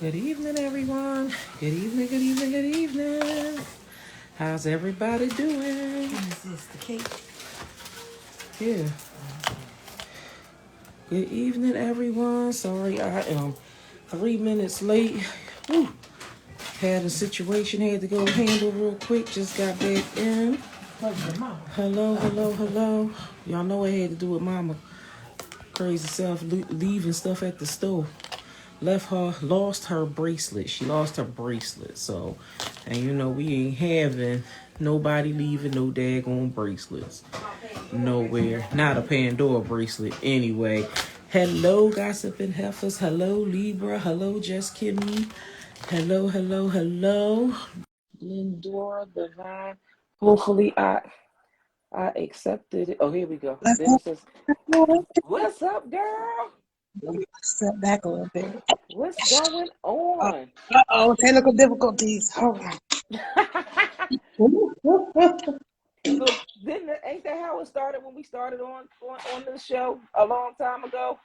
Good evening, everyone. Good evening, good evening, good evening. How's everybody doing? Is this the cake? Yeah. Good evening, everyone. Sorry, I am 3 minutes late. Whew. Had a situation, had to go handle real quick. Just got back in. Hello, hello, hello. Y'all know I had to do with mama. Crazy self leaving stuff at the store. Lost her bracelet. She lost her bracelet. So, and you know, we ain't having nobody leaving no daggone bracelets nowhere. Not a Pandora bracelet anyway. Hello, gossiping heifers. Hello, Libra. Hello, Just Kimmy. Hello, hello, hello. Glendora, DeVine. Hopefully I accepted it. Oh, here we go. Then it says, "What's up, girl? Step back a little bit. What's going on?" Uh-oh, technical difficulties. Hold on. So ain't that how it started when we started on this show a long time ago?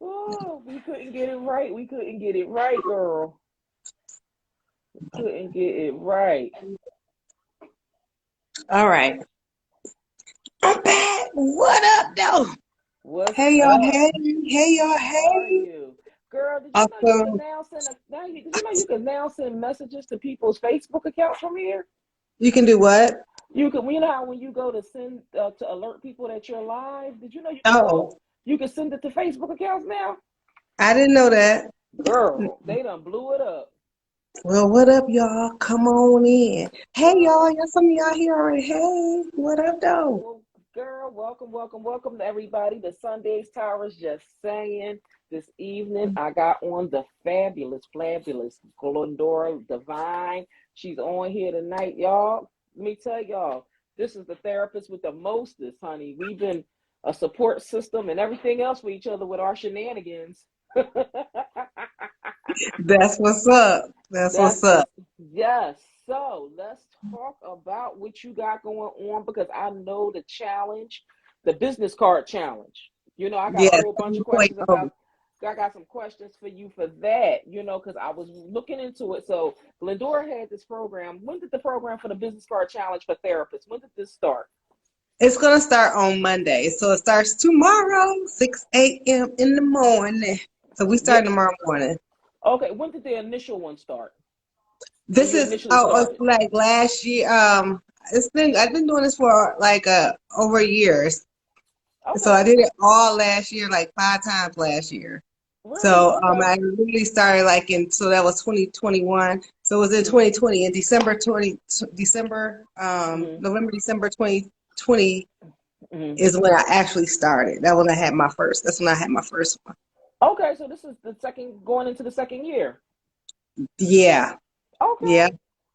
Oh, we couldn't get it right. We couldn't get it right, girl. Couldn't get it right. All right. I'm back. What up, though? What's Hey, y'all. up? Hey. Hey, y'all. How are Hey. you, girl? Did you know you can Awesome. now did you know you can now send messages to people's Facebook accounts from here? You can do what? You know how when you go to send to alert people that you're live, did you know Oh, you can send it to Facebook accounts now? I didn't know that. Girl, they done blew it up. Well, what up, y'all? Come on in. Hey, y'all. Girl, Y'all, some of y'all here already. Hey, what up, though? well, girl, welcome to everybody. The Sundays Tyra's just saying this evening. I got on the fabulous Glendora DeVine. She's on here tonight, y'all. Let me tell y'all, this is the therapist with the mostest, honey. We've been a support system and everything else for each other with our shenanigans. That's what's up. That's That's what's what's up. yes. So let's talk about what you got going on because I know the challenge, the business card challenge. You know, I got a Yeah, whole bunch of questions 3.0. about. I got some questions for you for that. You know, because I was looking into it. So Glendora had this program. When did the program for the business card challenge for therapists? When did this start? It's gonna start on Monday, so it starts tomorrow, 6 a.m. in the morning. So we Yeah. start tomorrow morning. Okay. When did the initial one start? When This you is initially it's started? like last year. I've been doing this for like over years. So Okay. I did it all last year, like 5 times last year. Really? So Okay. I really started like so that was 2021. So it was in Mm-hmm. 2020 in December, Mm-hmm. November, December 2020 Mm-hmm. is when I actually started. That's when I had my first one. Okay, so this is the second going into the second year. Yeah, Okay, yeah,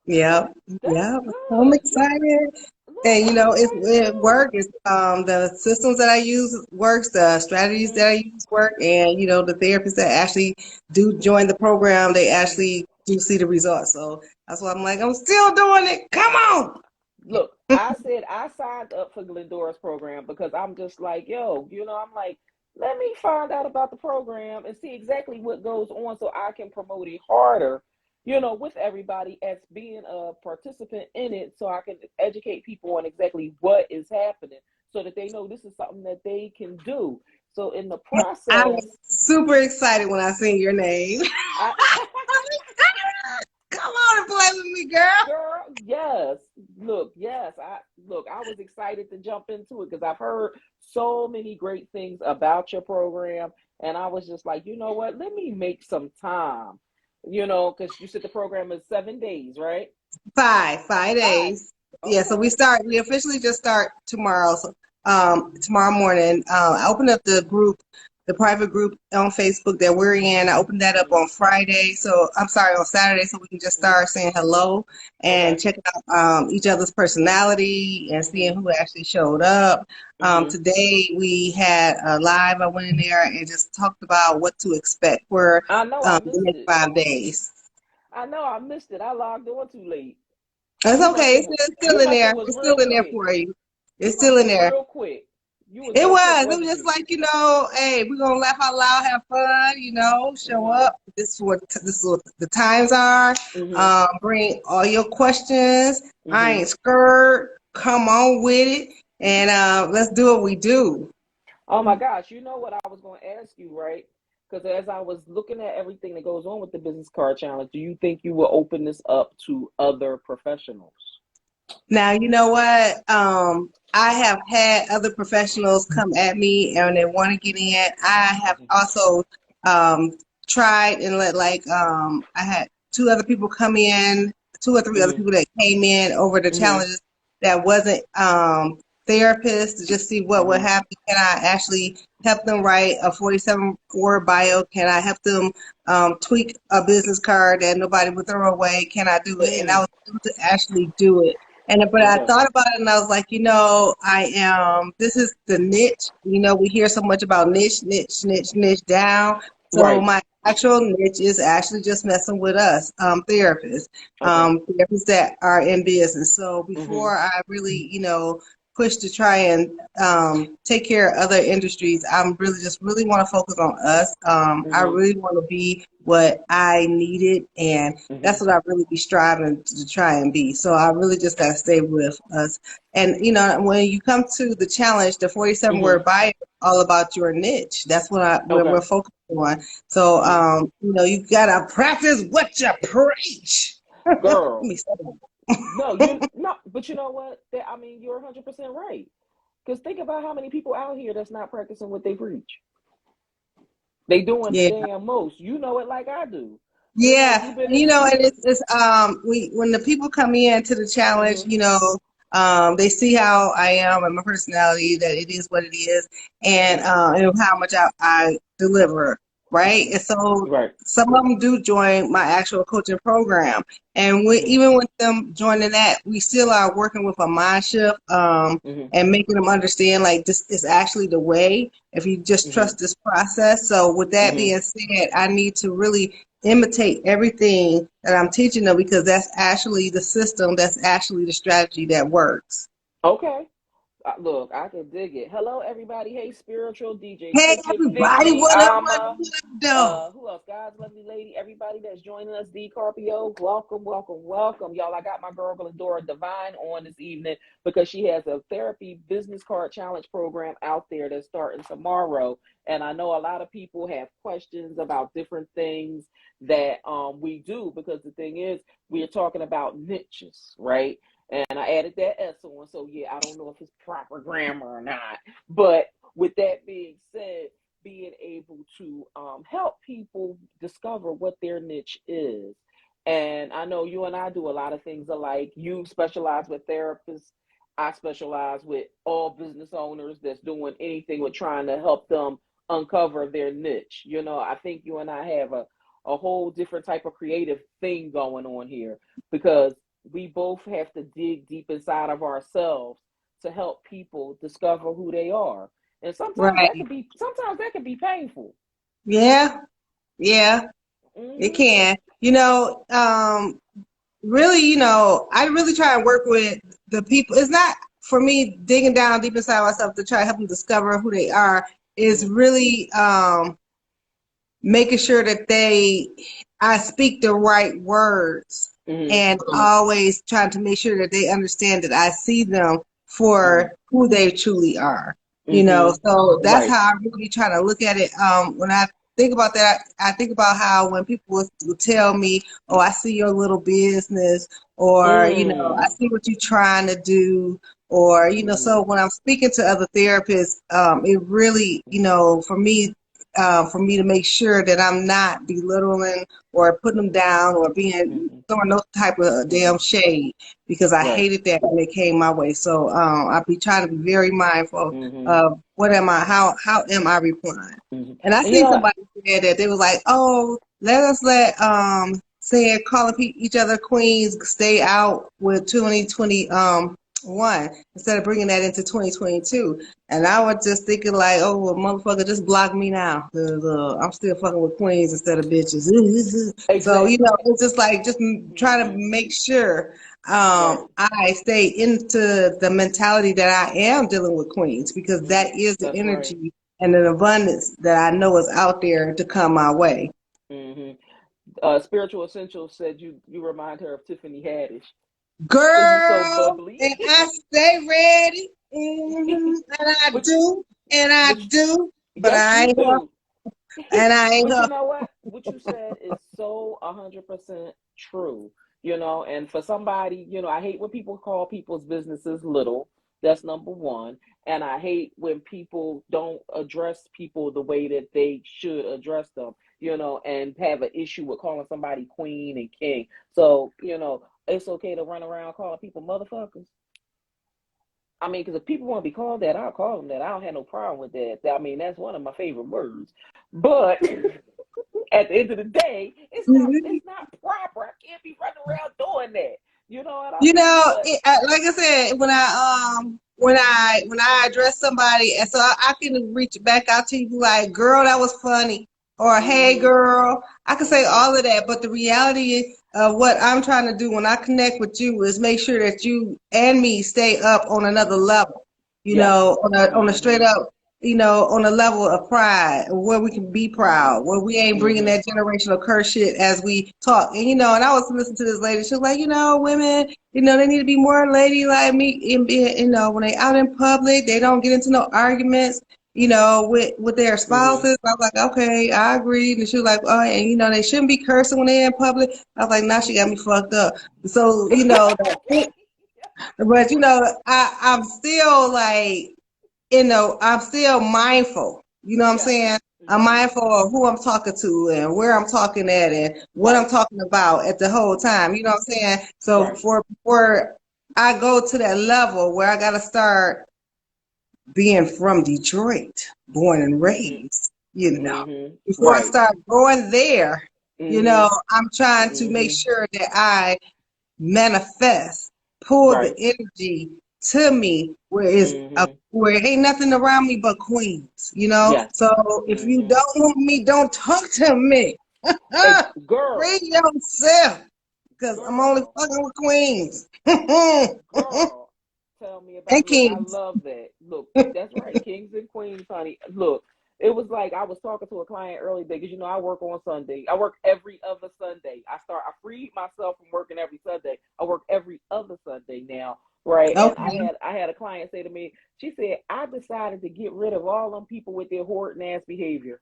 yeah, that's yeah. I'm good. You excited. look, And you I'm know, excited it too. works. The systems that I use works, the strategies that Mhm. I use work, and you know, the therapists that actually do join the program, they actually do see the results. So that's why I'm like, I'm still doing it. Come on. Look, I said I signed up for Glendora's program because I'm just like, yo, I'm like, let me find out about the program and see exactly what goes on so I can promote it harder, with everybody as being a participant in it so I can educate people on exactly what is happening so that they know this is something that they can do. So in the I process, was super excited when I seen your name. I Come on and play with me, girl. Girl, yes. I was excited to jump into it because I've heard so many great things about your program. And I was just like, you know what? Let me make some time. Because you said the program is 7 days, right? Five Five. days. Yeah, so Okay. we officially just start tomorrow. So, tomorrow morning. I opened up the group, the private group on Facebook that we're in. I opened that up Mm-hmm. on Friday. So I'm sorry, on Saturday, so we can just Mm-hmm. start saying hello Okay. and checking out each other's personality and seeing Mm-hmm. who actually showed up. Mm-hmm. Today we had a live. I went in there and just talked about what to expect for I know I the missed next it. 5 days. I know I missed it. I logged on too late. It's You must okay. have It's still you in must have there. was It's still real in there quick. for you. You It's must still have in was there. real quick. You was It real quick, was. It was wasn't just you? like, hey, we're gonna laugh out loud, have fun, show Mhm. up. This is what the times are. Mhm. Bring all your questions. I Mhm. ain't scared. Come on with it, and let's do what we do. Oh my gosh, you know what I was going to ask you, right? Because as I was looking at everything that goes on with the business card challenge, do you think you will open this up to other professionals? Now, you know what? I have had other professionals come at me and they want to get in. I have also um, tried and I had two other people come in, two or three other Mhm. people that came in over the Mhm. challenges that wasn't therapists to just see what would Mhm. happen. Can I actually help them write a 47 word bio? Can I help them tweak a business card that nobody would throw away? Can I do it? And I Mm. was able to actually do it. But I Okay. thought about it and I was like, this is the niche. We hear so much about niche down. So Right. my actual niche is actually just messing with us, Okay. therapists that are in business. So Mhm. before I really, push to try and take care of other industries, I'm really want to focus on us. I Mhm. really want to be what I needed, and that's Mhm. what I really be striving to try and be. So I really just got to stay with us. And, when you come to the challenge, the 47 Mhm. word bio, all about your niche. That's what Okay. we're focused on. So, Mhm. you got to practice what you preach. Let Girl, me stop. no, you no, but you know what? I mean, you're 100% right. Because think about how many people out here that's not practicing what they preach. They doing the Yeah. damn most. You know it like I do. Yeah, You've been and in the and field. it's we when the people come in to the challenge, Mhm. they see how I am and my personality, that it is what it is, Mhm. and how much I deliver, right? And so Right. some of them do join my actual coaching program, and Mhm. even with them joining that, we still are working with a mind shift, Mhm. and making them understand like this is actually the way if you just Mhm. trust this process. So with that Mhm. being said, I need to really imitate everything that I'm teaching them because that's actually the system, that's actually the strategy that works. Okay. Look, I can dig it. Hello, everybody. Hey, spiritual DJ Hey Cricket, everybody, Vicky, what up, Alma. what up, though? Who else? God's lovely lady. Everybody that's joining us. D Carpio. Welcome, welcome, welcome. Y'all, I got my girl Glendora DeVine on this evening because she has a therapy business card challenge program out there that's starting tomorrow. And I know a lot of people have questions about different things that we do because the thing is, we are talking about niches, right? And I added that S on. So yeah, I don't know if it's proper grammar or not. But with that being said, being able to help people discover what their niche is. And I know you and I do a lot of things alike. You specialize with therapists. I specialize with all business owners that's doing anything with trying to help them uncover their niche. I think you and I have a whole different type of creative thing going on here because we both have to dig deep inside of ourselves to help people discover who they are. And Right. sometimes that can be painful. Yeah, yeah, it Hmm. can. Really, I really try and work with the people. It's not for me digging down deep inside myself to try to help them discover who they are. Is Hmm. really making sure that I speak the right words, Hmm. and always trying to make sure that they understand that I see them Hmm. for who they truly are. Hmm. So that's Right. how I really try to look at it. When I think about that, I think about how when people will tell me, "Oh, I see your little business," or "I Mm. see what you're trying to do," or Hmm. So when I'm speaking to other therapists, it really, for me to make sure that I'm not belittling or putting them down or being Hmm. throwing no type of damn shade, because I Right. hated that when it came my way. So I be trying to be very mindful Hmm. of what am I, how am I replying. Hmm. And I And you seen know what? somebody said that they was like, oh, let saying calling each other queens stay out with 2020 one instead of bringing that into 2022. And I was just thinking like, oh, well, motherfucker, just block me now. 'Cause, I'm still fucking with queens instead of bitches. So, Exactly. it's just like just trying to Mm-hmm. make sure Right. I stay into the mentality that I am dealing with queens because Mm-hmm. that is the That's right. energy and an abundance that I know is out there to come my way. Mm-hmm. Spiritual Essentials said you remind her of Tiffany Haddish because you're so Girl, bubbly. and I stay ready. And I but do, and I but do, but yes, I you ain't her, do. and I ain't But you her. know what? What you said is so 100% true. And for somebody, I hate when people call people's businesses little. That's number one. And I hate when people don't address people the way that they should address them, and have an issue with calling somebody queen and king. So, it's okay to run around calling people motherfuckers. I mean, because if people want to be called that, I'll call them that. I don't have no problem with that. I mean, that's one of my favorite words. But at the end of the day, it's not Mhm. it's not proper. I can't be running around doing that. You know what I You mean? know, But like I said, when I address somebody, and so I can reach back out to you like, "Girl, that was funny," or "Hey, mhm, girl," I can say mhm, all of that. But the reality of what I'm trying to do when I connect with you is make sure that you and me stay up on another level. yes, On a straight mhm, up, on a level of pride, where we can be proud, where we ain't bringing mhm, that generational curse shit as we talk. And I was listening to this lady. She was like, women. They need to be more ladylike me and be, when they out in public, they don't get into no arguments, with their mhm. spouses. I was like, okay, I agree. And she was like, oh, and they shouldn't be cursing when they're in public. I was like, now she got me fucked up. So, but I'm still like, I'm still mindful. You know what I'm Yes, saying? I'm mhm, mindful of who I'm talking to and where I'm talking at and what I'm right, talking about at the whole time. You know what I'm saying? So right, before I go to that level where I gotta start being from Detroit, born and mhm, raised, mhm, before I right, start going there, mhm, I'm trying to make mhm, sure that I manifest, pull the right, energy to me mhm, where ain't nothing around me but queens. yes, So if you mhm. don't want me, don't talk to me. Hey, Free girl, yourself, because I'm only girl. fucking with queens and Girl, tell me about. Look, I kings. love that. Look, that's right, kings and queens, honey. Look, it was like I was talking to a client earlier because I work on Sunday. I work every other Sunday. I freed myself from working every Sunday. I work every other Sunday now, right? And I Okay. had I had a client say to me, she said, I decided to get rid of all them people with their hoarding ass behavior.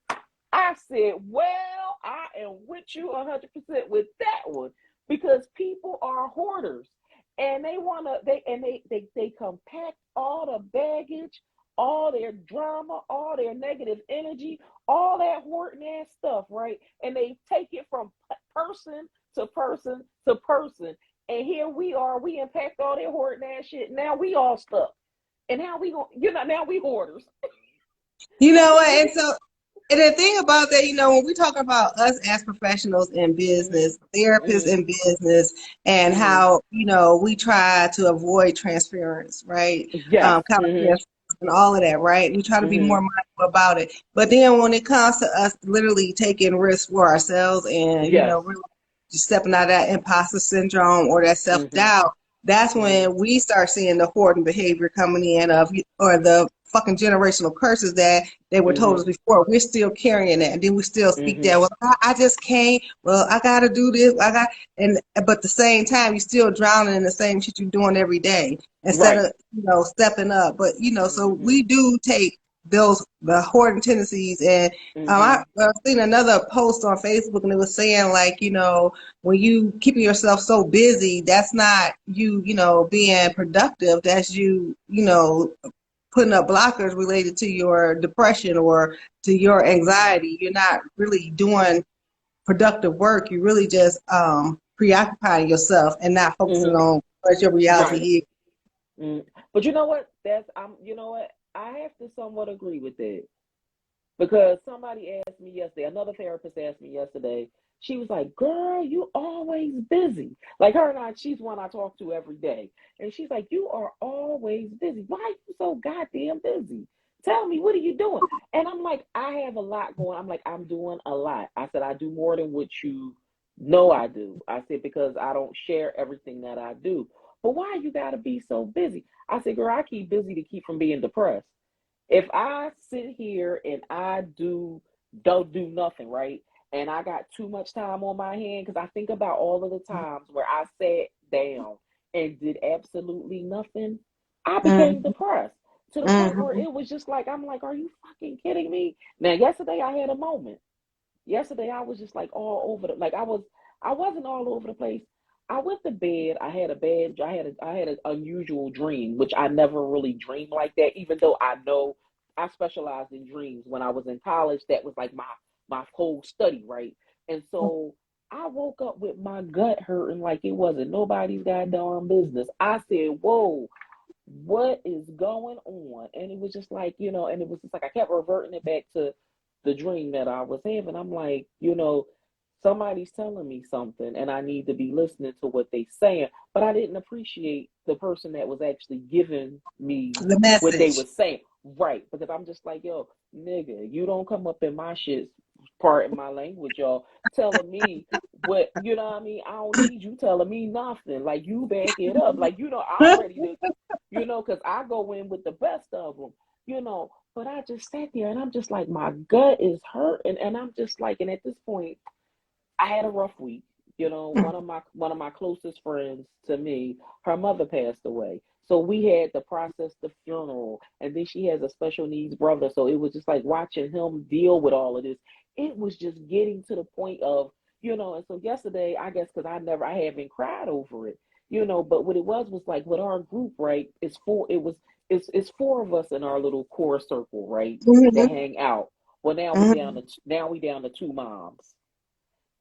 I said, well, I am with you 100% with that one because people are hoarders and they want to they compact all the baggage, all their drama, all their negative energy, all that hoarding ass stuff, right? And they take it from person to person to person. And here we are, we impact all their hoarding ass shit. Now we all stuck. And now we going now we hoarders. You know So what? And so, and the thing about that, when we talk about us as professionals in mm-hmm, business, therapists mm-hmm, in business, and mm-hmm. how, we try to avoid transference, right? Yes. Kind of Mm-hmm. transference and all of that, right? We try to be more Mm-hmm. mindful about it. But then when it comes to us literally taking risks for ourselves and, Yes. really just stepping out of that imposter syndrome or that Mm-hmm. self-doubt, that's Mm-hmm. when we start seeing the hoarding behavior coming in or the fucking generational curses that they were told Mm-hmm. us before. We're still carrying that, and then we still speak Mm-hmm. that. Well, I just can't. Well, I got to do this. But at the same time, you're still drowning in the same shit you're doing every day instead Right. of stepping up. But so Mm-hmm. we do take the hoarding tendencies, and Mm-hmm. I've seen another post on Facebook, and it was saying like when you keeping yourself so busy, that's not you being productive. That's you putting up blockers related to your depression or to your anxiety. You're not really doing productive work. You're really just preoccupying yourself and not focusing Mm-hmm. on what your Right. reality is. Mm. But you know what? You know what? I have to somewhat agree with that. Because somebody asked me yesterday, another therapist asked me yesterday, She was like, girl, you always busy. Like her and I, she's one I talk to every day. And she's like, you are always busy. Why are you so goddamn busy? Tell me, what are you doing? And I'm like, I have a lot going. I'm like, I'm doing a lot. I said, I do more than what you know I do. I said, because I don't share everything that I do. But why you gotta be so busy? I said, girl, I keep busy to keep from being depressed. If I sit here and don't do nothing, right? And I got too much time on my hand because I think about all of the times where I sat down and did absolutely nothing, I became Mm-hmm. depressed to the point where Mm-hmm. it was just like, I'm like, are you fucking kidding me? Now, yesterday I had a moment. Yesterday I was just like all over the like I wasn't all over the place. I went to bed. I had an unusual dream, which I never really dreamed like that, even though I know I specialized in dreams when I was in college. That was like my whole study, right? And so I woke up with my gut hurting like it wasn't nobody's goddamn business. I said, whoa, what is going on? And it was just like, and it was just like I kept reverting it back to the dream that I was having. I'm like, somebody's telling me something and I need to be listening to what they saying. But I didn't appreciate the person that was actually giving me The what they message. was saying. Right. Because I'm just like, yo, nigga, you don't come up in my shit, part in my language, y'all, telling me what, you know what I mean? I don't need you telling me nothing. Like, you back it up. Like, I'm ready to because I go in with the best of them, but I just sat there and I'm just like, my gut is hurting. And I'm just like, and at this point, I had a rough week. One of my closest friends to me, her mother passed away. So we had to process the funeral. And then she has a special needs brother. So it was just like watching him deal with all of this. It was just getting to the point of, and so yesterday, I guess because I haven't cried over it, but what it was like with our group, right? It's four of us in our little core circle, right? That Mm-hmm. hang out. Well, Mm-hmm. now we down to two moms.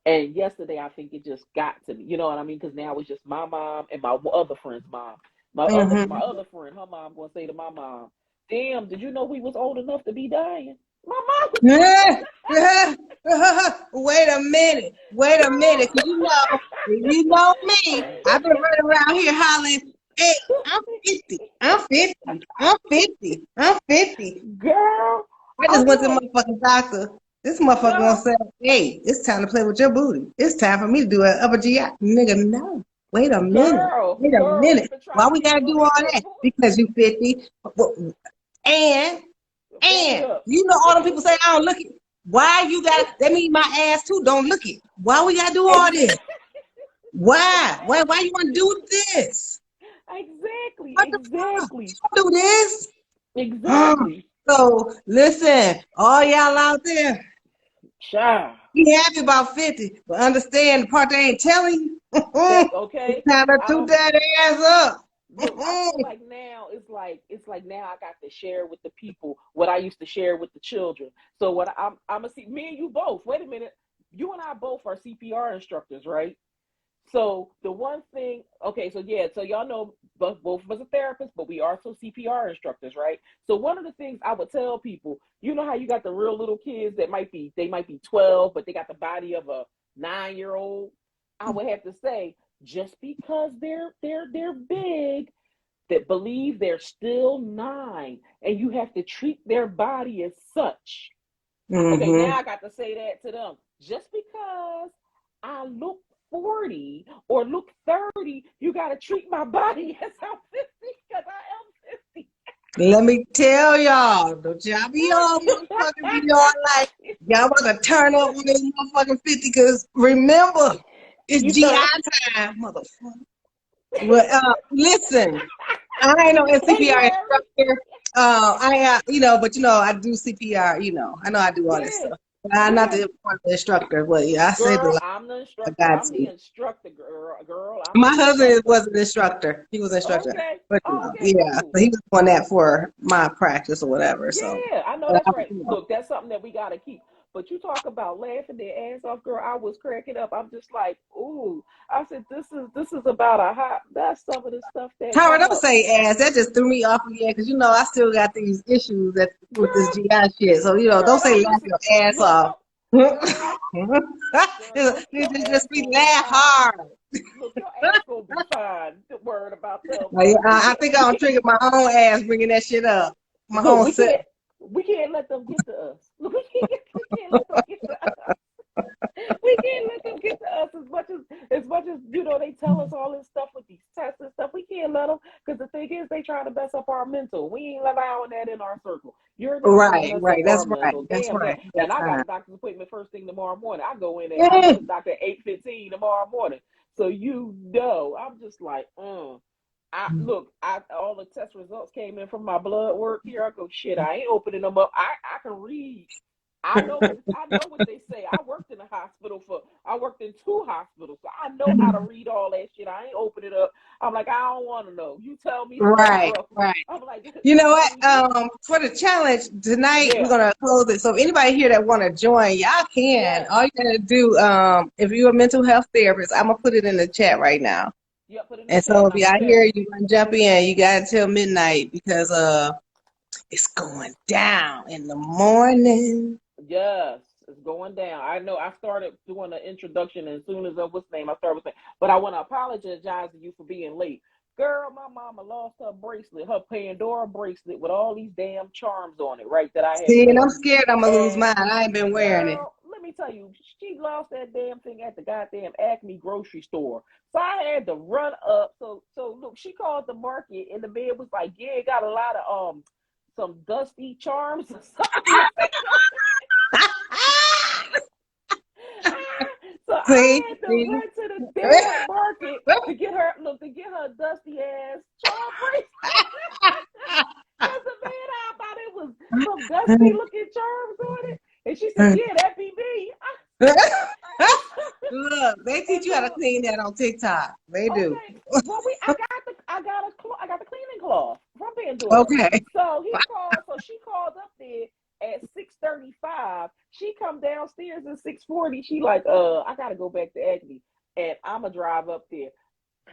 And yesterday, I think it just got to me. You know what I mean? Because now it's just my mom and my other friend's mom. My Mm-hmm. other friend, her mom, gonna say to my mom, "Damn, did you know we was old enough to be dying?" My mom was like, Yeah. Wait a minute. Wait a minute. 'Cause you know me. I've been running around here hollering, hey, I'm 50. I'm 50. I'm 50. I'm 50. "Girl, I I just went to the know, motherfucking doctor. This motherfucker gonna girl, say, hey, it's time to play with your booty. It's time for me to do an upper GI. Nigga, no. Wait a minute. Wait a girl, they minute. been trying Why to we get gotta you do up all in here that? for Because you 50. And back it and up." you know all the people say I don't look it. Why you got that mean my ass too don't look it. Why we gotta do all this? Exactly, Why? Why you exactly, wanna do this? exactly, What the fuck? exactly, You don't do this? exactly. So listen, all y'all out there. Child. Be happy about 50, but understand the part they ain't telling you. That It's okay. time to I toot don't that ass up. look. I feel like now it's like now I got to share with the people what I used to share with the children. So what I'm gonna see me and you both. Wait a minute. You and I both are CPR instructors, right? So the one thing, okay, so yeah, so y'all know both of us are therapists, but we are also CPR instructors, right? So one of the things I would tell people, you know how you got the real little kids that they might be 12, but they got the body of a 9-year old. I would have to say, just because they're big, that believe they're still 9, and you have to treat their body as such. Okay, now Mm-hmm. I got to say that to them. Just because I look 40 or look 30, you got to treat my body as I'm 50 because I am 50. Let me tell y'all, don't y'all be all motherfucking be all like, y'all about to turn up on this motherfucking 50, because remember, it's You GI 30. time, motherfucker. Well, listen, I ain't no CPR January. instructor. But I do CPR. I know I do all that Yeah. stuff. But I'm not Yeah. the instructor. But yeah, I saved a Girl, lot. I'm the I instructor. got I'm the to. instructor, girl. I'm My the husband instructor. was an instructor. He was an instructor. Okay. But Okay, yeah, cool. so he was doing that for my practice or whatever. So, Yeah, I know but that's right. Look, that's something that we gotta keep. But you talk about laughing their ass off, girl. I was cracking up. I'm just like, ooh. I said, this is about a hot. That's some of the stuff that Tyra, come don't up, say ass. That just threw me off again because I still got these issues with this girl. GI shit. So don't Girl, say don't laugh listen. your ass Look, off. don't. Girl, your ass Just be gonna be laugh fine. hard. Look, your ass gonna be fine. Don't worry about them. Like, We I can't. think I'll trigger my own ass bringing that shit up. My Look, own self. we can't let them get to us. Look, we can't let them get to us. We can't let them get to us as much as they tell us all this stuff with these tests and stuff. We can't let them, because the thing is, they try to mess up our mental. We ain't allowing that in our circle. You're not gonna Right, mess right. up our That's right. mental. That's Damn that. right. And That's I got fine. a doctor's appointment first thing tomorrow morning. I go in I Yeah. go to the doctor at 8:15 tomorrow morning. So I'm just like, I look, all the test results came in from my blood work here. I go, shit, I ain't opening them up. I can read. I know what they say. I worked in two hospitals, so I know how to read all that shit. I ain't open it up. I'm like, I don't want to know. You tell me stuff, Right, bro. right. I'm like, You know tell what? me shit. For the challenge tonight, we're Yeah, gonna close it. So if anybody here that want to join, y'all can. yes, All you gotta do, if you're a mental health therapist, I'm gonna put it in the chat right now. yeah. Put it in the And chat, so and if I'm gonna y'all text here, you. you want to jump in, you got until midnight because it's going down in the morning. Yes, it's going down. I know. I started doing the introduction, and as soon as what's name, I started with saying, but I want to apologize to you for being late. Girl, my mama lost her bracelet, her Pandora bracelet with all these damn charms on it, right? That I had See, and I'm bought. scared I'm gonna lose And mine. I ain't been wearing it. girl, let me tell you, she lost that damn thing at the goddamn Acme grocery store. So I had to run up. So look, she called the market, and the man was like, "Yeah, it got a lot of some dusty charms or something." He said, so See, I had to see. run to the damn market to get her dusty ass charm bracelet. Cause the man, I thought it was some dusty looking charms on it. And she said, "Yeah, that be me." Look, they teach And you how to so, clean that on TikTok. They do. okay, well, I got the cleaning cloth from Glendora. Okay. So she called up there at 6:35. She come downstairs at 6:40. She like, I gotta go back to Acme, and I'ma drive up there.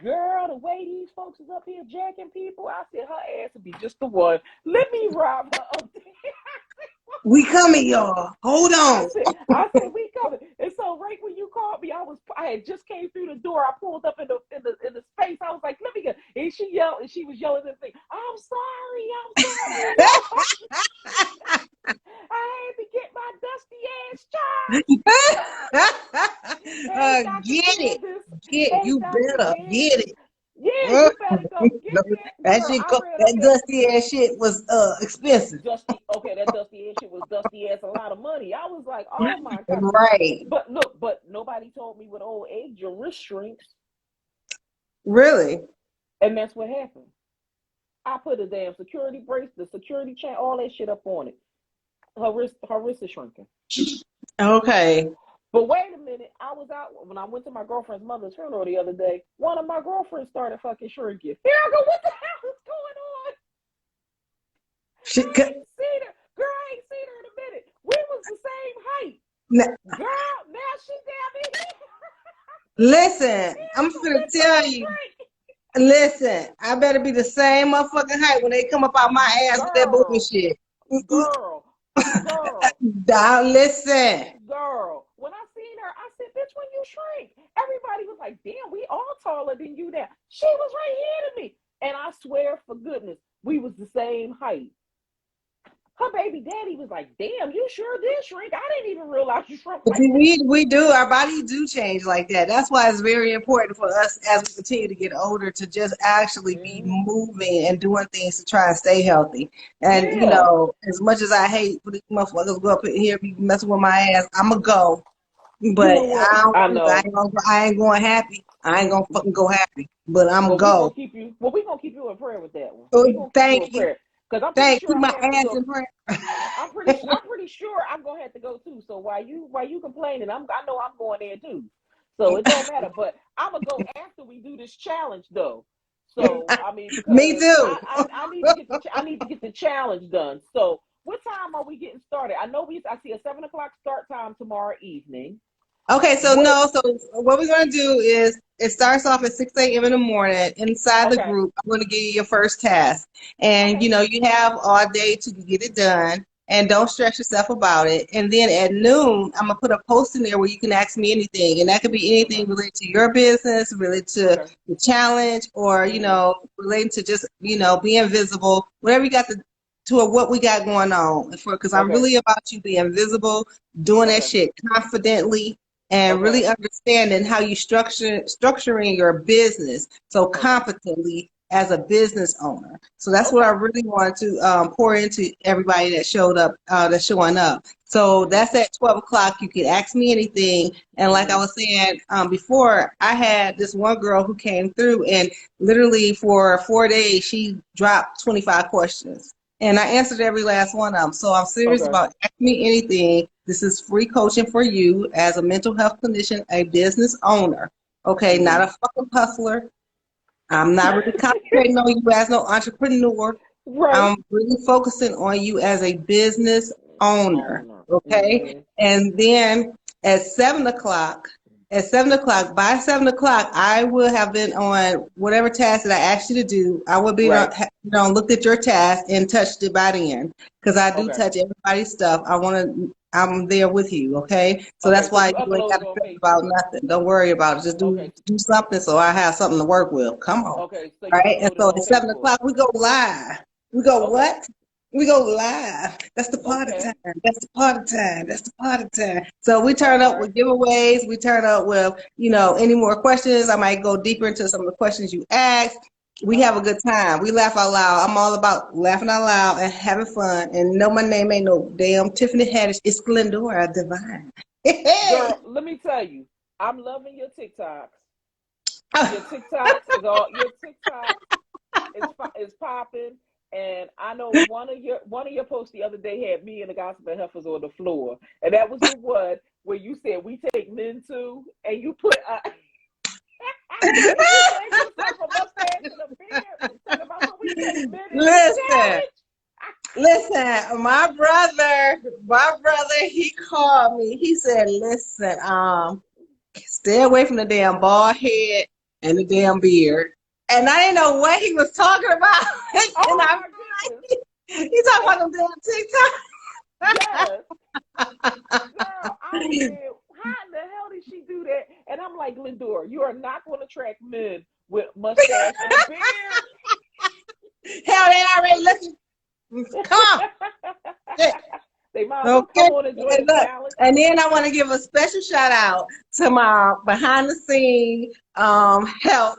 Girl, the way these folks is up here jacking people, I said her ass would be just the one. Let me drive her up there. We coming, y'all. Hold on. I said we coming. And so right when you called me, I had just came through the door. I pulled up in the space. I was like, let me go. And she yelled, and she was yelling and saying, I'm sorry. I had to get my dusty ass charms. Hey, Dr. Get it. Candace. Get Hey, you Dr. better get Candace. it. Yeah, you better go get that. That Girl, shit I go, ran up that there. dusty ass shit was expensive. Dusty, okay, that dusty ass shit was dusty ass a lot of money. I was like, oh my God. Right. But look, nobody told me with old age your wrist shrinks. Really? And that's what happened. I put a damn security brace, the security chain, all that shit up on it. Her wrist is shrinking. Okay. But wait a minute, I was out when I went to my girlfriend's mother's funeral the other day. One of my girlfriends started fucking shrinking. Here I go, what the hell is going on? She, I ain't seen her. Girl, I ain't seen her in a minute. We was the same height. Girl, now she damn it. listen, Here I I'm go, gonna bitch, tell I you. shrink. Listen, I better be the same motherfucking height when they come up out my ass with that Girl, bullshit. girl, girl. Now listen. When I seen her, I said, bitch, when you shrink, everybody was like, damn, we all taller than you now. She was right here to me. And I swear for goodness, we was the same height. Her baby daddy was like, damn, you sure did shrink. I didn't even realize you shrunk like that. We do, our bodies do change like that. That's why it's very important for us as we continue to get older to just actually be Mm-hmm. moving and doing things to try and stay healthy. And you Yeah. know, as much as I hate for these motherfuckers go up in here be messing with my ass, I'ma go. You But know what? I know. I ain't going happy. I ain't gonna fucking go happy. But I'm Well, we gonna go. keep you. Well, we gonna keep you in prayer with that one. We Oh, gonna keep you in thank you. prayer because I'm pretty Thank sure you. My I'm gonna have to ass go. in prayer. I'm pretty sure I'm gonna have to go too. So while you complaining, I know I'm going there too. So it don't matter. But I'm gonna go after we do this challenge though. So I mean Me because too. I need to get the challenge done. So what time are we getting started? I see a 7 o'clock start time tomorrow evening. Okay, so What? no, so what we're gonna do is it starts off at 6 a.m. in the morning. Inside the Okay. group, I'm gonna give you your first task. And Okay. you know, you have all day to get it done. and don't stress yourself about it. And then at noon, I'm gonna put a post in there where you can ask me anything, and that could be anything related to your business, related to the challenge, or relating to just being visible, whatever you got to what we got going on. Because I'm really about you being visible, doing that shit confidently, and really understanding how you structuring your business so competently as a business owner. So that's what I really wanted to pour into everybody that showed up, that's showing up. So that's at 12 o'clock. You can ask me anything. And like I was saying before, I had this one girl who came through, and literally for 4 days, she dropped 25 questions. And I answered every last one of them. So I'm serious about asking me anything. This is free coaching for you as a mental health clinician, a business owner. Okay, not a fucking hustler. I'm not really concentrating on you as no entrepreneur. I'm really focusing on you as a business owner. Okay. And then at 7 o'clock, by 7 o'clock, I will have been on whatever task that I asked you to do. I will be on, looked at your task and touched it by the end, because I do touch everybody's stuff. I'm there with you, okay? So that's why you ain't got to think about nothing. Don't worry about it. Just do something so I have something to work with. Come on. Okay. So all right? And so at 7 o'clock, we go live. We go what? We go live. That's the party time. That's the party time. That's the party time. So we turn up with giveaways. We turn up with, any more questions. I might go deeper into some of the questions you asked. We have a good time. We laugh out loud. I'm all about laughing out loud and having fun. And no, my name ain't no damn Tiffany Haddish. It's Glendora DeVine. Girl, let me tell you, I'm loving your TikToks. Your TikToks is popping. And I know one of your posts the other day had me and the Gospel Heifers on the floor, and that was the one where you said we take men too, and you put Listen, my brother, he called me. He said, "Listen, stay away from the damn bald head and the damn beard." And I didn't know what he was talking about. Oh, and he talking about them damn TikTok. Yes. Girl, I said, how in the hell did she do that? And I'm like, Glendora, you are not going to attract men with mustache and beard. Hell, they already looking. Come on. They might as well come on and do the challenge. And then I want to give a special shout out to my behind the scene help.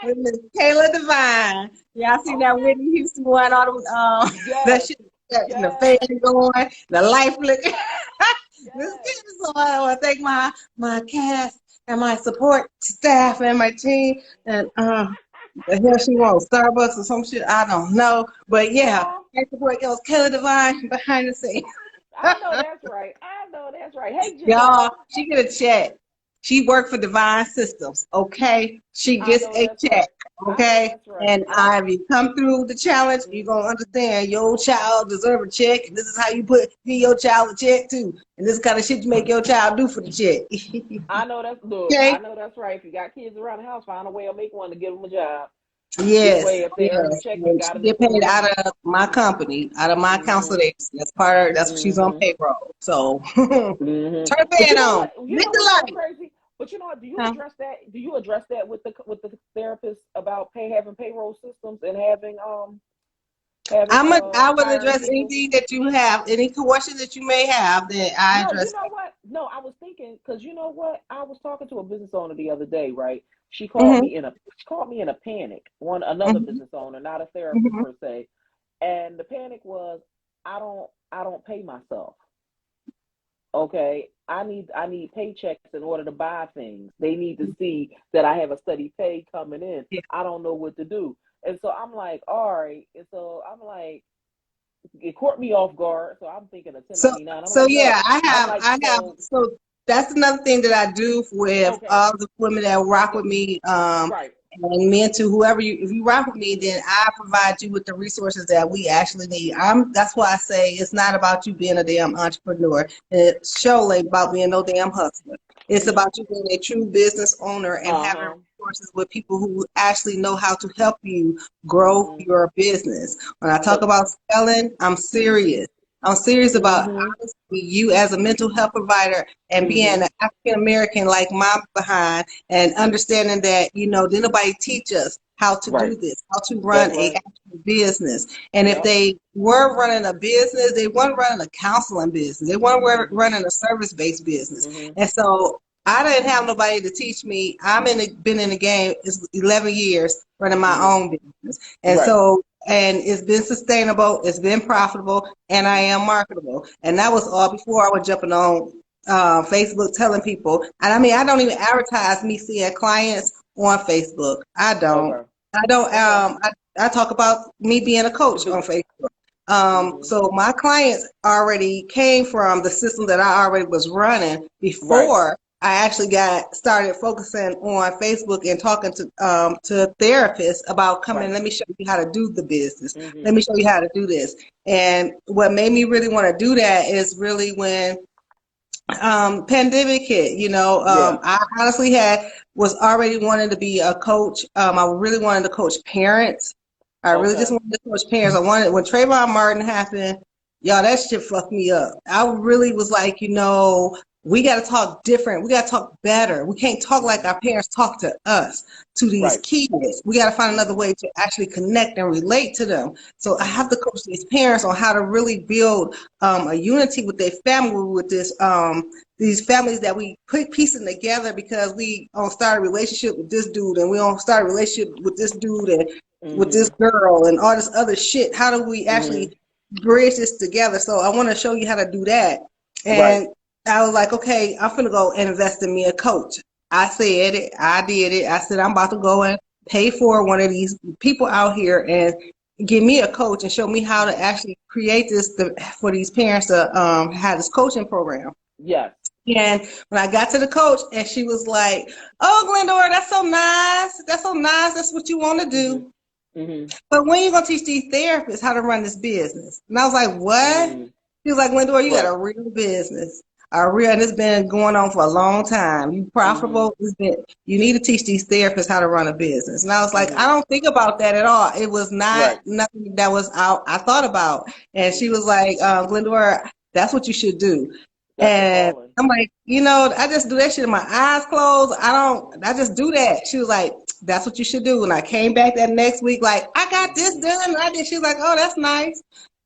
With Miss Kayla DeVine. Y'all see that Whitney Houston one, all them that shit, the fan going, the life flicker. So I want to thank my cast and my support staff and my team, and the hell she wants, Starbucks or some shit, I don't know, but yeah, support goes Kayla DeVine behind the scenes. I know that's right. Hey, y'all, she get a check. She worked for DeVine Systems, okay? She gets a check, okay? And if you come through the challenge, you're going to understand your child deserve a check. And this is how you give your child a check, too. And this kind of shit you make your child do for the check. I know that's, look, okay? I know that's right. If you got kids around the house, find a way to make one to give them a job. Yes. If they earn a check, you gotta get paid out of my company, out of my consultation. That's part of, that's what she's on payroll. So turn the fan on. Lick the light. Crazy? But you know what? Do you address that? Do you address that with the therapist about having payroll systems and having I would address anything that you have, any questions that you may have that I address. You know what? No, I was thinking, because you know what? I was talking to a business owner the other day, right? She called me in a panic. Another business owner, not a therapist per se. And the panic was, I don't pay myself. Okay, I need paychecks in order to buy things. They need to see that I have a steady pay coming in. Yeah. I don't know what to do. And so I'm like, all right. And so I'm like, it caught me off guard. So I'm thinking of 1099. So that's another thing that I do with all the women that rock with me. And men too, if you rock with me, then I provide you with the resources that we actually need. That's why I say it's not about you being a damn entrepreneur. It's surely about being no damn hustler. It's about you being a true business owner and having resources with people who actually know how to help you grow your business. When I talk about selling, I'm serious. I'm serious about Mm-hmm. honestly you as a mental health provider and being Mm-hmm. an African American like my behind and understanding that, did nobody teach us how to Right. do this, how to run That's a right. actual business. And if Yep. they were running a business, they weren't running a counseling business. They weren't Mm-hmm. running a service-based business. Mm-hmm. And so I didn't have nobody to teach me. Been in the game. It's 11 years running my Mm-hmm. own business. And Right. so, and it's been sustainable, it's been profitable, and I am marketable. And that was all before I was jumping on Facebook telling people. And I mean, I don't even advertise me seeing clients on Facebook. I don't. Okay. I don't. Okay. I talk about me being a coach on Facebook. Mm-hmm. So my clients already came from the system that I already was running Right. before I actually got started focusing on Facebook and talking to therapists about coming. Right. Let me show you how to do the business. Let Mm-hmm. me show you how to do this. And what made me really want to do that is really when pandemic hit. Yeah. I honestly was already wanting to be a coach. I really wanted to coach parents. I really just Okay. wanted to coach parents. I wanted when Trayvon Martin happened, y'all, that shit fucked me up. I really was like, we got to talk different. We got to talk better. We can't talk like Mm-hmm. our parents talk to us, to these Right. kids. We got to find another Mm-hmm. way to actually connect and relate to them. So I Mm-hmm. have to coach these parents on how to really build a unity with their family, with these families that we put piecing together because we don't start a relationship with this dude and we don't start a relationship with this dude and with this Mm-hmm. girl and all this other shit. How do we Mm-hmm. actually bridge this together? So I want to show you how to do that. Right. And I was like, okay, I'm gonna go and invest in me a coach. I said it. I did it. I said I'm about to go and pay for one of these people out here and give me a coach and show me how to Mm-hmm. actually create this for these parents to have this coaching program. Yes. And when I got to the coach, and she was like, "Oh, Glendora, that's so nice. That's so nice. That's what you want to Mm-hmm. do. Mm-hmm. But when are you gonna teach these therapists how to run this business?" And I was like, "What?" Mm-hmm. She was like, "Glendora, you got Right. a real business, and it's been going on for a long time. You Mm-hmm. profitable. You need to teach these therapists how to run a business." And I was like, "I Mm-hmm. don't think about that at all. It was not Right. nothing that was out. I thought about." And she Mm-hmm. was like, "Glendora, that's what you should do." That's your And calling. I'm like, I just do that shit with my eyes closed. I just do that. She was like, that's what you should do. And I came back that next week, like, I got this Mm-hmm. done. And I did. She was like, oh, that's nice.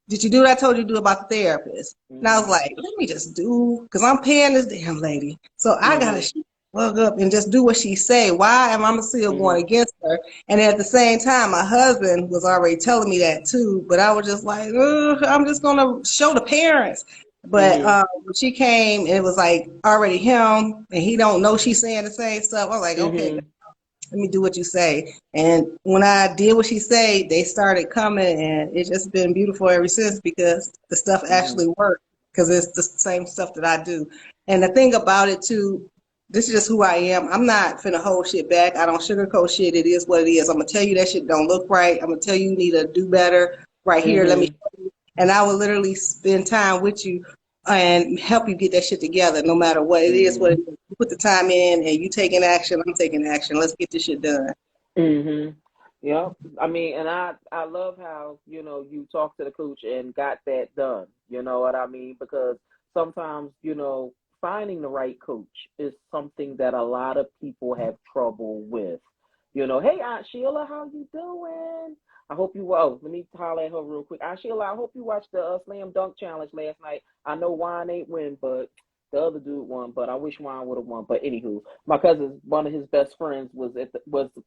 Did you do what I told you to do about the therapist? And I was Mm-hmm. like, let me just do, because I'm paying this damn lady. So I got Mm-hmm. to plug up and just do what she say. Why am I still Mm-hmm. going against her? And at the same time, my husband was already telling me that too. But I was just like, ugh, I'm just going to show the parents. But Mm-hmm. when she came and it was like already him and he don't know she's saying the same stuff, I was like, okay, Mm-hmm. let me do what you say. And when I did what she said, they started coming, and it's just been beautiful ever since because the stuff Mm-hmm. actually worked because it's the same stuff that I do. And the thing about it too, this is just who I am. I'm not finna hold shit back. I don't sugarcoat shit. It is what it is. I'm gonna tell you that shit don't look right. I'm gonna tell you need to do better right here. Let me Mm-hmm. show you. And I will literally spend time with you and help you get that shit together no matter what it is, what Mm-hmm. it is. You put the time in and you taking action, I'm taking action. Let's get this shit done. Mm-hmm. Yep. I mean, and I love how, you talked to the coach and got that done. You know what I mean? Because sometimes, finding the right coach is something that a lot of people have trouble with. Hey Aunt Sheila, how you doing? I hope you well. Let me holler at her real quick. Aunt Sheila, I hope you watched the Slam Dunk Challenge last night. I know Juan ain't win, but the other dude won. But I wish Juan would have won. But anywho, my cousin, one of his best friends, was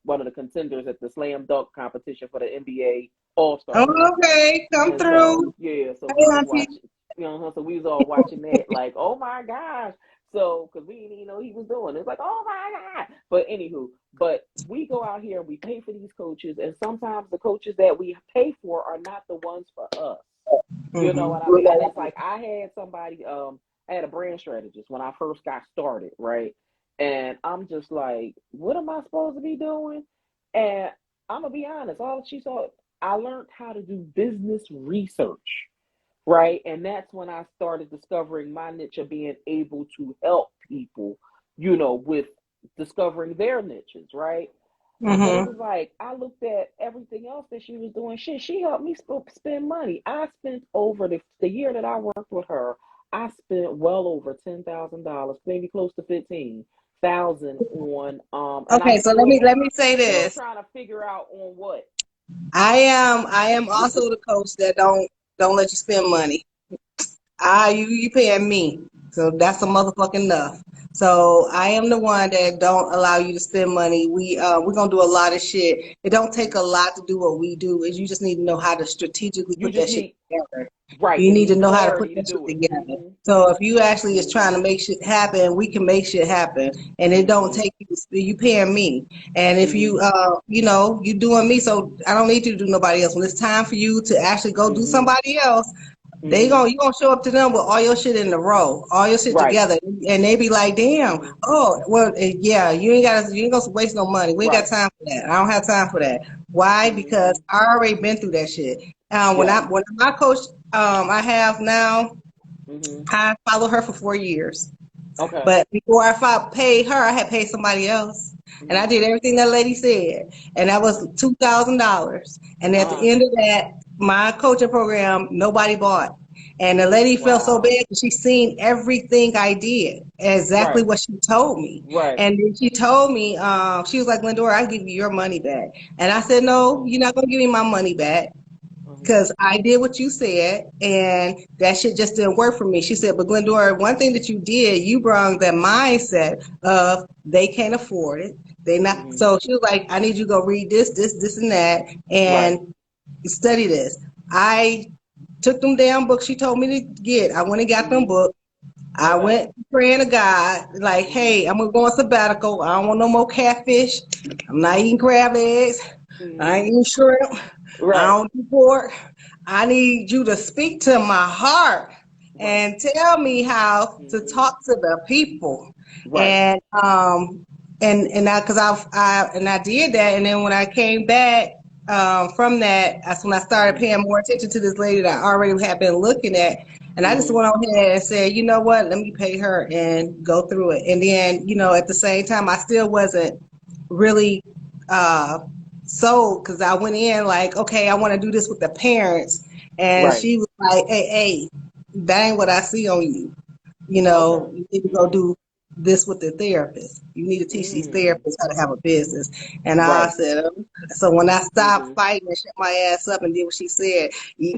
one of the contenders at the slam dunk competition for the NBA All Star Oh, game. okay, come And so through. yeah, so we Hey, was Auntie. watching, so we was all watching that, like, oh my gosh. So, because we didn't even know he was doing it. It's like, oh my God. But anywho, but we go out here and we pay for these coaches, and sometimes the coaches that we pay for are not the ones for us. You know Mm-hmm. what I mean? And it's like I had somebody, I had a brand strategist when I first got started, right? And I'm just like, what am I supposed to be doing? And I'm gonna be honest, all she saw, I learned how to do business research, right? And that's when I started discovering my niche of being able to help people, with discovering their niches, right? But it Mhm. was like I looked at everything else that she was doing. Shit, she helped me spend money. I spent over the year that I worked with her. I spent well over $10,000, maybe close to 15,000 on and Okay, so let me say still this. trying to figure out on what. I am also the coach that don't let you spend money. You paying me, so that's a motherfucking enough. So I am the one that don't allow you to spend money. We're gonna do a lot of shit. It don't take a lot to do what we do. Is you just need to know how to strategically You put just that shit need together. right. You It need to needs know how to put clarity to that shit do it. together. So if you actually is trying to make shit happen, we can make shit happen, and it don't Mhm. take you paying me. And if Mhm. you you doing me, so I don't need you to do nobody else. When it's time for you to actually go do Mhm. somebody else, Mhm. you gonna show up to them with all your shit in a row, all your shit Right. together, and they be like, "Damn, Mhm. oh well, yeah, you ain't gonna waste no money. We ain't got Right. time for that. I don't have time for that. Why? Because Mhm. I already been through that shit. Yes. When my coach, I have now, Mhm. I followed her for 4 years. Okay. But before paid her, I had paid somebody else. And I Mhm. did everything that lady said. And that was Mhm. $2,000. And at Uh-huh. the end of that, my coaching program, nobody bought. And the lady felt so Wow. bad because she seen everything I did, exactly Right. what she told me. Right. And then she told me, she was like, Glendora, I'll give you your money back. And I said, no, Mhm. you're not going to give me my money back Mhm. because I did what you said, and that shit just didn't work for me. She said, but Glendora, one thing that you did, you brought that mindset of they can't afford it. They not. Mhm. So she was like, I need you to go read this, and that, Right. and study this. I took them damn books she told me to get. I went and got them Mhm. books. I Okay. went praying to God, like, Mhm. hey, I'm gonna go on sabbatical. I don't want no more catfish. I'm not eating crab legs. I ain't Mhm. eating shrimp. I Right. don't do pork. I need you to speak to my heart Right. and tell me how to Mhm. talk to the people. Right. And I did that. And then when I came back from that, that's when I started Mhm. paying more attention to this lady that I already had been looking at. And I just Mhm. went on ahead and said, you know what, let me pay her and go through it. And then, at the same time, I still wasn't really uh, sold because I went in like, okay, I want to do this with the parents. And Right. she was like, hey, that ain't what I see on you. Okay. You need to go Mhm. do this with the therapist. You need to teach these Mm. therapists how to have a business. And I Right. said, so when I stopped Mhm. fighting and shut my ass up and did what she said, y'all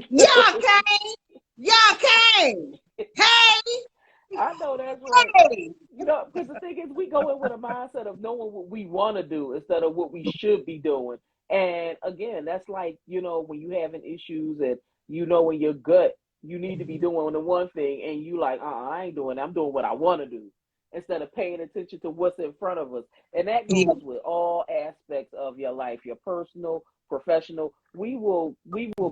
came, y'all came. Hey, I know that's right. hey. Because the thing is, we go in with a mindset of knowing what we want to do instead of what we should be doing. And again, that's like, when you having issues and in your gut, you need to be doing the one thing and you like, I ain't doing that. I'm doing what I want to do instead of paying attention to what's in front of us. And that Yeah, goes with all aspects of your life, your personal, professional. We will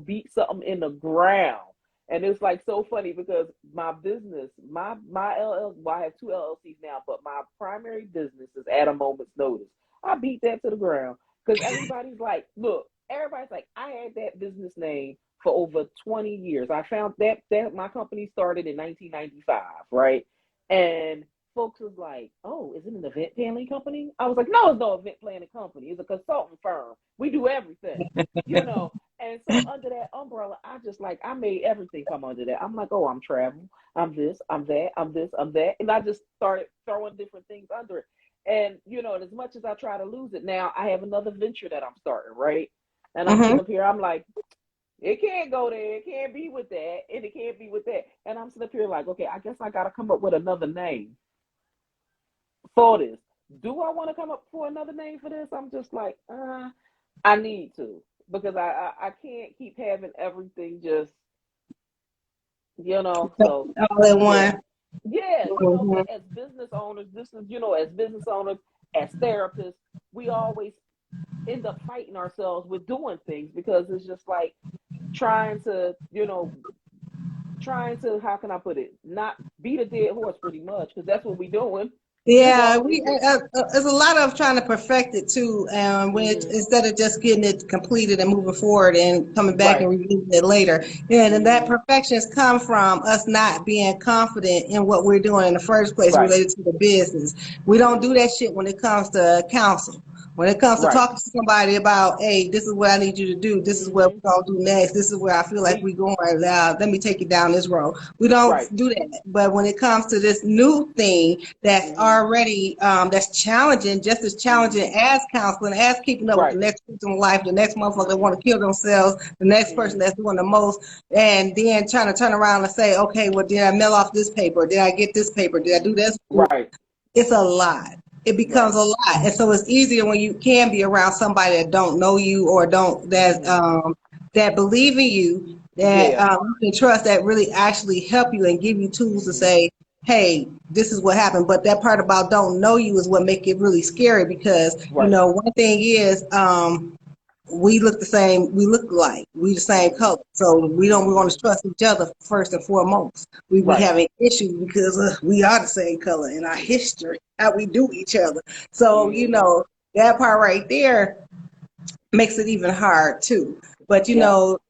beat something in the ground, and it's like so funny because my business, my LL, well, I have two LLCs now, but my primary business is at a moment's notice. I beat that to the ground because everybody's like, look, everybody's like, I had that business name for over 20 years. I found that my company started in 1995, right? And folks was like, oh, is it an event planning company? I was like, no, it's no event planning company. It's a consulting firm. We do everything, you know. And so under that umbrella, I made everything come under that. I'm like, oh, I'm travel, I'm this, I'm that, I'm this, I'm that. And I just started throwing different things under it. And as much as I try to lose it, now I have another venture that I'm starting, right? And I'm hmm sitting up here, I'm like, it can't go there, it can't be with that, and it can't be with that. And I'm sitting up here like, okay, I guess I gotta come up with another name for this. Do I want to come up for another name for this? I'm just like, I need to because I can't keep having everything just so all in yeah. one. Yeah, hmm but as business owners, this is as business owners, as therapists, we always end up fighting ourselves with doing things because it's just like trying to, how can I put it? Not beat a dead horse pretty much, because that's what we're doing. It's Yeah, all it's just there's a lot of trying to perfect it too, mm-hmm, instead of just getting it completed and moving forward and coming back and right. reviewing it later. And that Mm-hmm, perfections come from us not being confident in what we're doing in the first place right. related to the business. We don't do Mm-hmm, that shit when it comes to counsel. When it comes to Right. talking to somebody about, hey, this is what I need you to do. This is what we're going to do next. This is where I feel like we're going. Let me take you down this road. We don't Right. do that. But when it comes to this new thing that's already, that's challenging, just as challenging as counseling, as keeping up with the Right. next person's life, the next motherfucker that want to kill themselves, the next person that's doing the most, and then trying to turn around and say, okay, well, did I mail off this paper? Did I get this paper? Did I do this? Right. It's a lot. It becomes Right. a lot, and so it's easier when you can be around somebody that don't know you or don't that believe in you, that Yeah. you can trust, that really actually help you and give you tools to say, hey, this is what happened. But that part about don't know you is what make it really scary, because Right. one thing is, we look the same. We look like we the same color, so we want to trust each other first and foremost. We be Right. having issues because we are the same color in our history, how we do each other. So that part right there makes it even hard too. But Yep.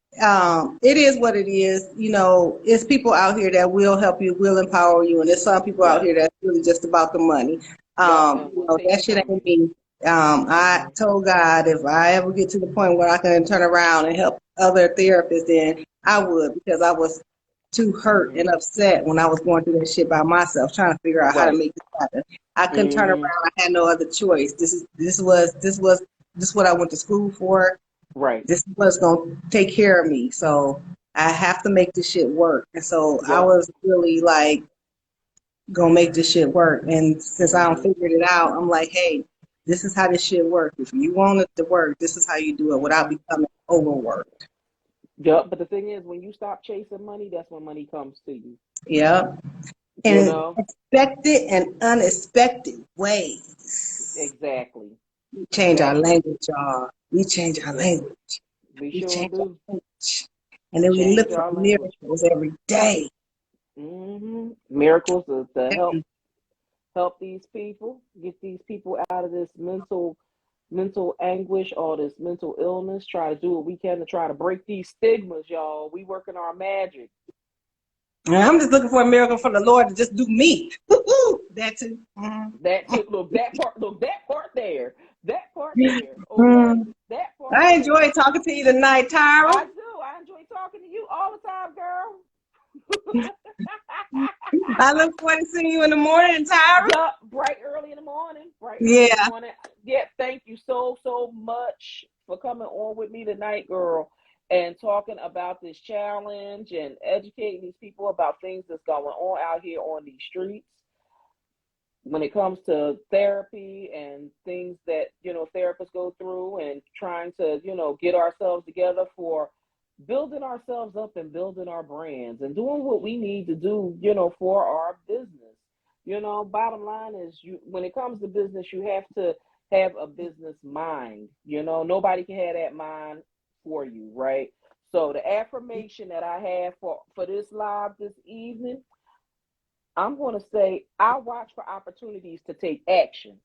it is what it is. It's people out here that will help you, will empower you, and there's some people out Yep. here that's really just about the money. Yep. And we'll take That it shit from ain't you. me. I told God, if I ever get to the point where I can turn around and help other therapists, then I would, because I was too hurt and upset when I was going through that shit by myself, trying to figure out how to Right. make this happen. I couldn't turn around. I had no other choice. This what I went to school for. Right. This is what's gonna take care of me. So I have to make this shit work. And so I Yep. was really like, gonna make this shit work. And since I don't figured it out, I'm like, hey, this is how this shit works. If you want it to work, this is how you do it without becoming overworked. Yep. But the thing is, when you stop chasing money, that's when money comes to you. Yeah. You In know? expected and unexpected ways. Exactly. We change our Exactly. language, y'all. We change our language. We We sure change our do. language. And then we Change look for our language. miracles every day. Miracles to help these people, get these people out of this mental anguish, all this mental illness. Try to do what we can to try to break these stigmas, y'all. We working our magic. And I'm just looking for a miracle from the Lord to just do me. Woo-hoo! That too. That too. Look, that part. Look, that part there. That part there. Okay. Mhm. That part I there. enjoyed talking to you tonight, Tyra. I do. I enjoy talking to you all the time, girl. I look forward to seeing you in the morning, Tyra. Yup, bright early in the morning. Bright early in the Yeah. morning. Yeah, thank you so much for coming on with me tonight, girl, and talking about this challenge and educating these people about things that's going on out here on these streets when it comes to therapy and things that, therapists go through, and trying to, get ourselves together for building ourselves up and building our brands and doing what we need to do, for our business. Bottom line is, when it comes to business, you have to have a business mind. Nobody can have that mind for you, right? So the affirmation that I have for this live this evening, I'm going to say, I watch for opportunities to take action.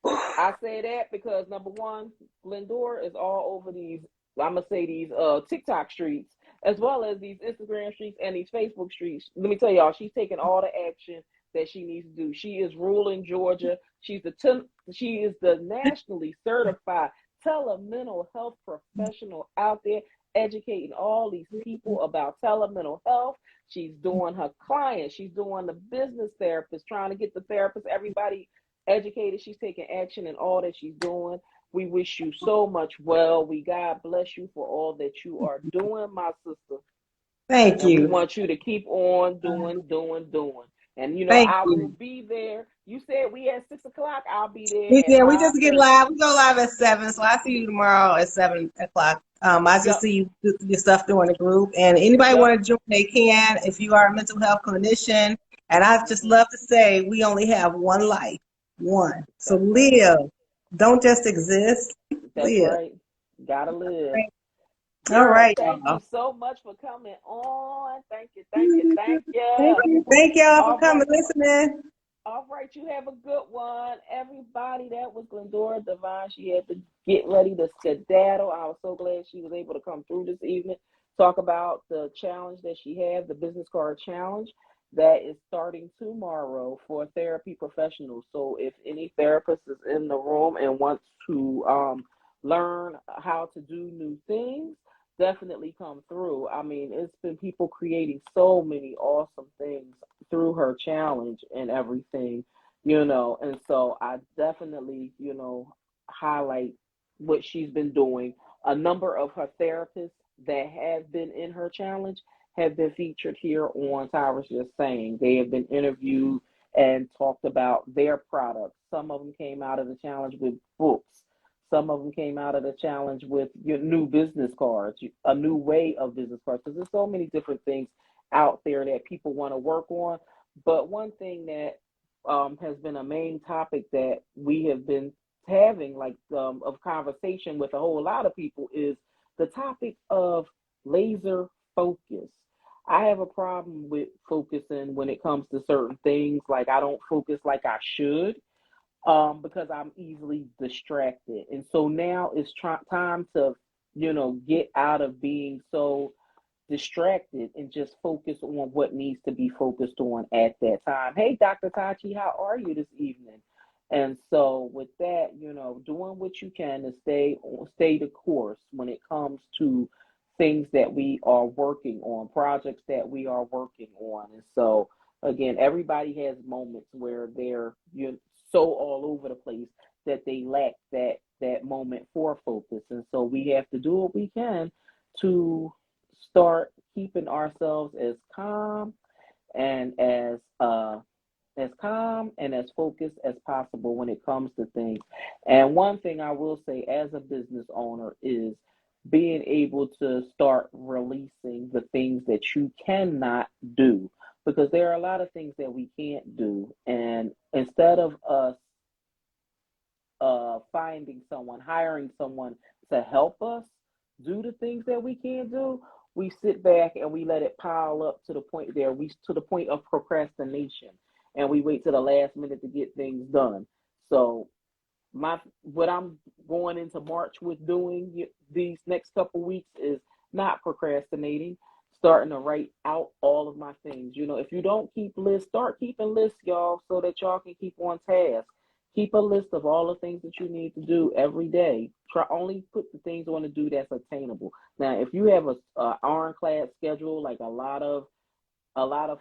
I say that because, number one, Glendora is all over these, I'm going to say, these TikTok streets, as well as these Instagram streets and these Facebook streets. Let me tell y'all, she's taking all the action that she needs to do. She is ruling Georgia. She is the nationally certified telemental health professional out there, educating all these people about telemental health. She's doing her clients. She's doing the business therapist, trying to get the therapist, everybody educated. She's taking action in all that she's doing. We wish you so much well. God bless you for all that you are doing, my sister. Thank And we you. want you to keep on doing. And Thank I will you. be there. You said we at 6 o'clock. I'll be there at Yeah, we just get 5:30. live. We go live at 7, so I see you tomorrow at 7 o'clock. I just Yep. see you do your stuff during the group. And anybody Yep. want to join, they can. If you are a mental health clinician, and I just love to say, we only have one life, one. So That's right. live. Don't just exist. That's Live. right. Gotta live. All Girl, right, thank you y'all. so much for coming on. Thank you, thank you, thank you. Thank y'all for All coming, right. listening. All right, you have a good one. Everybody, that was Glendora DeVine. She had to get ready to skedaddle. I was so glad she was able to come through this evening, talk about the challenge that she had, the business card challenge. that is starting tomorrow for therapy professionals. So if any therapist is in the room and wants to learn how to do new things, definitely come through. I mean, it's been people creating so many awesome things through her challenge and everything, and so I definitely, highlight what she's been doing. A number of her therapists that have been in her challenge have been featured here on Tyra's Just Saying. They have been interviewed and talked about their products. Some of them came out of the challenge with books. Some of them came out of the challenge with your new business cards, a new way of business cards. Because there's so many different things out there that people want to work on. But one thing that has been a main topic that we have been having, like of conversation with a whole lot of people, is the topic of laser focus. I have a problem with focusing when it comes to certain things. Like I don't focus like I should, because I'm easily distracted. And so now it's time to, get out of being so distracted and just focus on what needs to be focused on at that time. Hey, Dr. Tachi, how are you this evening? And so with that, doing what you can to stay the course when it comes to things that we are working on, projects that we are working on. And so again, everybody has moments where they're so all over the place that they lack that moment for focus. And so we have to do what we can to start keeping ourselves and as calm and as focused as possible when it comes to things. And one thing I will say as a business owner is being able to start releasing the things that you cannot do, because there are a lot of things that we can't do. And instead of us hiring someone to help us do the things that we can't do, we sit back and we let it pile up to the point of procrastination, and we wait to the last minute to get things done. So what I'm going into March with doing these next couple weeks is not procrastinating, starting to write out all of my things. If you don't keep lists, start keeping lists, y'all, so that y'all can keep on task. Keep a list of all the things that you need to do every day. Only put the things on to do that's attainable. Now, if you have a ironclad schedule, like a lot of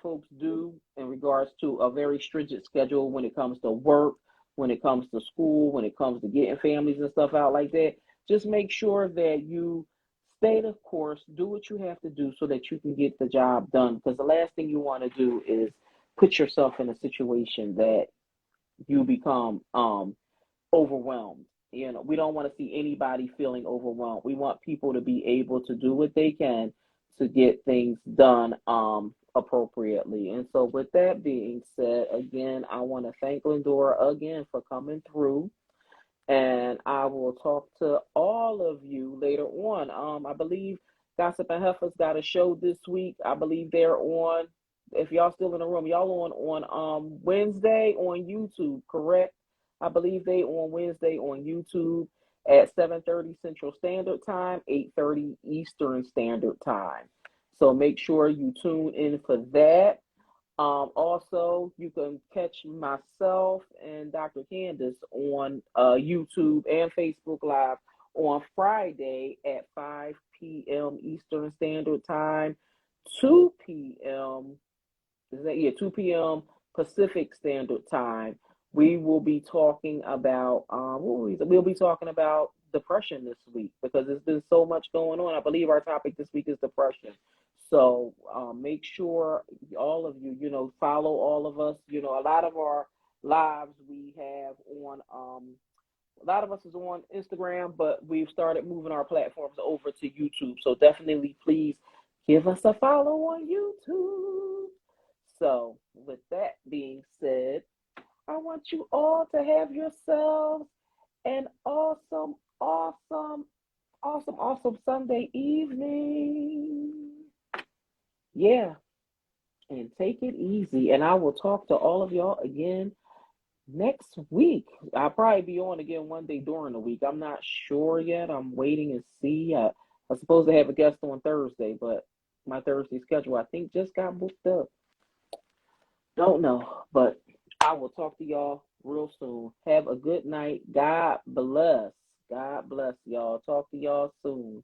folks do, in regards to a very stringent schedule when it comes to work, when it comes to school, when it comes to getting families and stuff out like that, just make sure that you stay the course, do what you have to do so that you can get the job done. Because the last thing you want to do is put yourself in a situation that you become overwhelmed. We don't want to see anybody feeling overwhelmed. We want people to be able to do what they can to get things done appropriately. And so with that being said, again, I want to thank Glendora again for coming through. And I will talk to all of you later on. I believe Gossip and Heifer's got a show this week. I believe they're on, if y'all still in the room, y'all on Wednesday on YouTube, correct? I believe they on Wednesday on YouTube at 7:30 Central Standard Time, 8:30 Eastern Standard Time. So make sure you tune in for that. Also, you can catch myself and Dr. Candace on YouTube and Facebook Live on Friday at 5 p.m. Eastern Standard Time, 2 p.m. 2 p.m. Pacific Standard Time. We will be talking about we'll be talking about depression this week, because there's been so much going on. I believe our topic this week is depression. So make sure all of you, follow all of us. A lot of our lives we have on, a lot of us is on Instagram, but we've started moving our platforms over to YouTube. So definitely please give us a follow on YouTube. So with that being said, I want you all to have yourselves an awesome, awesome, awesome, awesome Sunday evening. Yeah, and take it easy. And I will talk to all of y'all again next week. I'll probably be on again one day during the week. I'm not sure yet. I'm waiting and see. I'm supposed to have a guest on Thursday, but my Thursday schedule, I think, just got booked up. Don't know, but I will talk to y'all real soon. Have a good night. God bless. God bless y'all. Talk to y'all soon.